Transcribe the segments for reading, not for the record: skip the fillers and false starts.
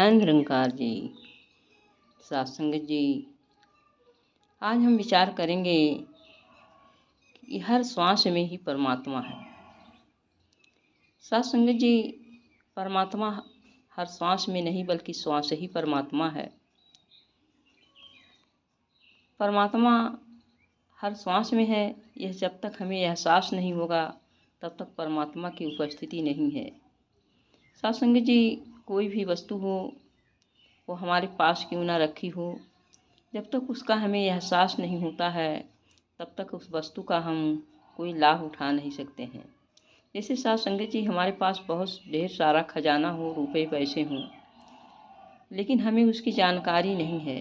जय निरंकार जी। सत्संग जी, आज हम विचार करेंगे कि हर श्वास में ही परमात्मा है। सत्संग जी, परमात्मा हर श्वास में नहीं बल्कि श्वास ही परमात्मा है। परमात्मा हर श्वास में है, यह जब तक हमें एहसास नहीं होगा तब तक परमात्मा की उपस्थिति नहीं है। सत्संग जी, कोई भी वस्तु हो वो हमारे पास क्यों ना रखी हो, जब तक उसका हमें एहसास नहीं होता है तब तक उस वस्तु का हम कोई लाभ उठा नहीं सकते हैं। जैसे सत्संग जी, हमारे पास बहुत ढेर सारा खजाना हो, रुपए पैसे हों, लेकिन हमें उसकी जानकारी नहीं है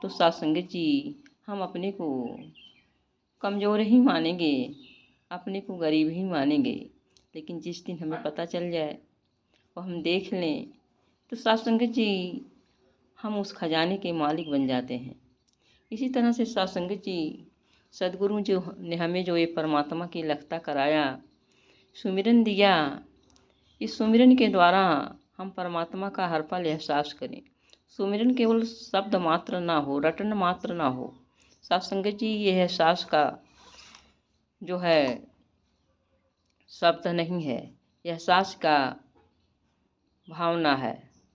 तो सत्संग जी, हम अपने को कमज़ोर ही मानेंगे, अपने को गरीब ही मानेंगे। लेकिन जिस दिन हमें पता चल जाए और हम देख लें तो सत्संग जी, हम उस खजाने के मालिक बन जाते हैं। इसी तरह से सत्संग जी, सदगुरु जो ने हमें जो ये परमात्मा की लखता कराया, सुमिरन दिया, इस सुमिरन के द्वारा हम परमात्मा का हर पल एहसास करें। सुमिरन केवल शब्द मात्र ना हो, रटन मात्र ना हो। सत्संग जी, ये एहसास का जो है शब्द नहीं है, एहसास का भावना है।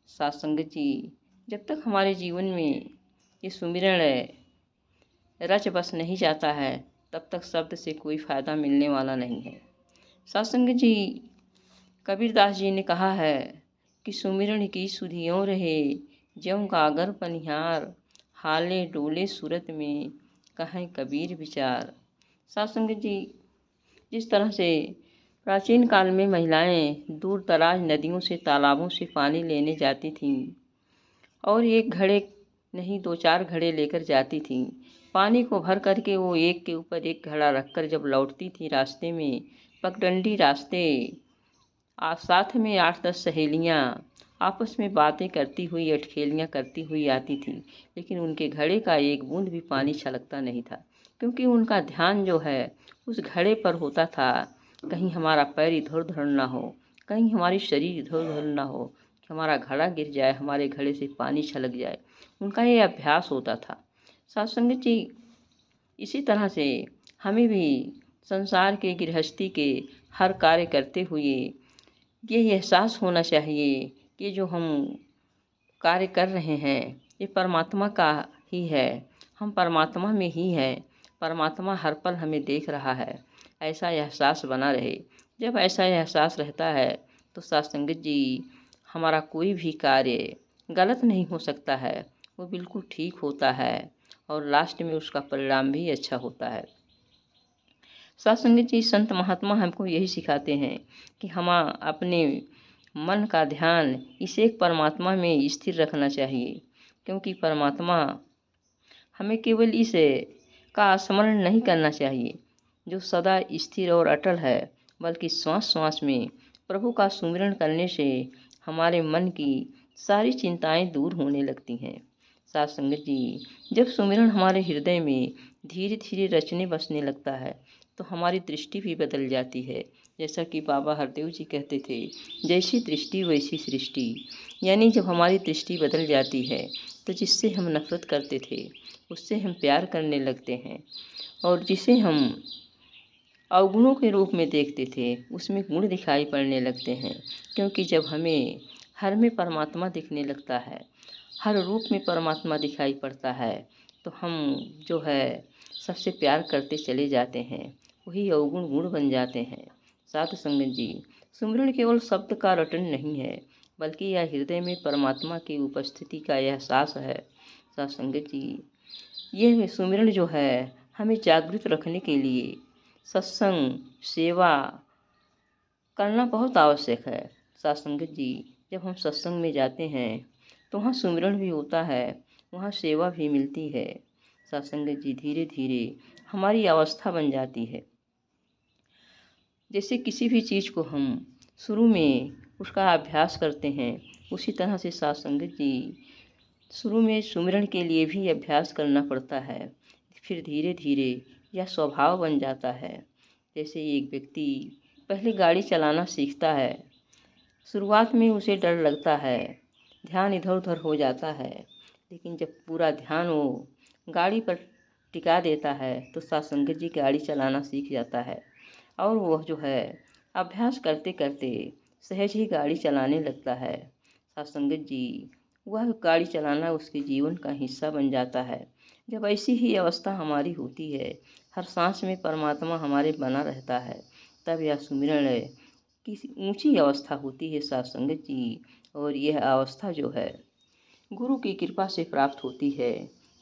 सत्संग जी, जब तक हमारे जीवन में ये सुमिरन रच बस नहीं जाता है तब तक शब्द से कोई फ़ायदा मिलने वाला नहीं है। सत्संग जी, कबीरदास जी ने कहा है कि सुमिरन की सुधियों रहे, ज्यों गागर पनिहार, हाले डोले सूरत में कहें कबीर विचार। सत्संग जी, जिस तरह से प्राचीन काल में महिलाएं दूर दराज नदियों से, तालाबों से पानी लेने जाती थीं और एक घड़े नहीं 2-4 घड़े लेकर जाती थीं। पानी को भर करके वो एक के ऊपर एक घड़ा रखकर जब लौटती थी, रास्ते में पगडंडी रास्ते साथ में 8-10 सहेलियाँ आपस में बातें करती हुई, अटखेलियाँ करती हुई आती थीं, लेकिन उनके घड़े का एक बूंद भी पानी छलकता नहीं था, क्योंकि उनका ध्यान जो है उस घड़े पर होता था। कहीं हमारा पैर इधर उधर ना हो, कहीं हमारी शरीर इधर उधर ना हो कि हमारा घड़ा गिर जाए, हमारे घड़े से पानी छलक जाए। उनका ये अभ्यास होता था। सत्संग जी, इसी तरह से हमें भी संसार के, गृहस्थी के हर कार्य करते हुए ये एहसास होना चाहिए कि जो हम कार्य कर रहे हैं ये परमात्मा का ही है, हम परमात्मा में ही हैं, परमात्मा हर पल हमें देख रहा है, ऐसा एहसास बना रहे। जब ऐसा एहसास रहता है तो सत्संग जी, हमारा कोई भी कार्य गलत नहीं हो सकता है, वो बिल्कुल ठीक होता है और लास्ट में उसका परिणाम भी अच्छा होता है। सत्संग जी, संत महात्मा हमको यही सिखाते हैं कि हम अपने मन का ध्यान इस एक परमात्मा में स्थिर रखना चाहिए, क्योंकि परमात्मा हमें केवल इस का स्मरण नहीं करना चाहिए जो सदा स्थिर और अटल है, बल्कि श्वास श्वास में प्रभु का सुमिरन करने से हमारे मन की सारी चिंताएं दूर होने लगती हैं। सत्संग जी, जब सुमिरन हमारे हृदय में धीरे धीरे रचने बसने लगता है तो हमारी दृष्टि भी बदल जाती है। जैसा कि बाबा हरदेव जी कहते थे, जैसी दृष्टि वैसी सृष्टि। यानी जब हमारी दृष्टि बदल जाती है तो जिससे हम नफरत करते थे उससे हम प्यार करने लगते हैं, और जिसे हम अवगुणों के रूप में देखते थे उसमें गुण दिखाई पड़ने लगते हैं। क्योंकि जब हमें हर में परमात्मा दिखने लगता है, हर रूप में परमात्मा दिखाई पड़ता है, तो हम जो है सबसे प्यार करते चले जाते हैं, वही अवगुण गुण बन जाते हैं। साथ संगत जी, सुमिरन केवल शब्द का रटन नहीं है, बल्कि यह हृदय में परमात्मा की उपस्थिति का एहसास है। सत्संगत जी, यह सुमिरन जो है हमें जागृत रखने के लिए सत्संग सेवा करना बहुत आवश्यक है। सत्संगत जी, जब हम सत्संग में जाते हैं तो वहाँ सुमिरन भी होता है, वहाँ सेवा भी मिलती है। सत्संगत जी, धीरे धीरे हमारी अवस्था बन जाती है। जैसे किसी भी चीज़ को हम शुरू में उसका अभ्यास करते हैं, उसी तरह से सत्संगत जी, शुरू में सुमिरन के लिए भी अभ्यास करना पड़ता है, फिर धीरे धीरे यह स्वभाव बन जाता है। जैसे एक व्यक्ति पहले गाड़ी चलाना सीखता है, शुरुआत में उसे डर लगता है, ध्यान इधर उधर हो जाता है, लेकिन जब पूरा ध्यान वो गाड़ी पर टिका देता है तो साथ संगत जी गाड़ी चलाना सीख जाता है और वह जो है अभ्यास करते करते सहज ही गाड़ी चलाने लगता है। साथ संगत जी वह गाड़ी चलाना उसके जीवन का हिस्सा बन जाता है। जब ऐसी ही अवस्था हमारी होती है, हर सांस में परमात्मा हमारे बना रहता है, तब यह सुमिरन की ऊंची अवस्था होती है साथ संगत जी। और यह अवस्था जो है गुरु की कृपा से प्राप्त होती है।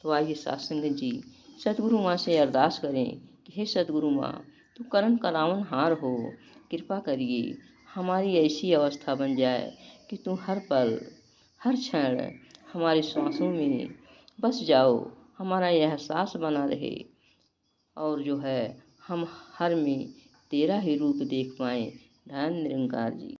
तो आइए साथ संगत जी सतगुरु माँ से अरदास करें कि हे सतगुरु माँ, तू करन करावन हार हो, कृपा करिए हमारी ऐसी अवस्था बन जाए कि तू हर पल हर क्षण हमारे श्वासों में बस जाओ, हमारा यह सांस बना रहे और जो है हम हर में तेरा ही रूप देख पाएँ। धन निरंकार जी।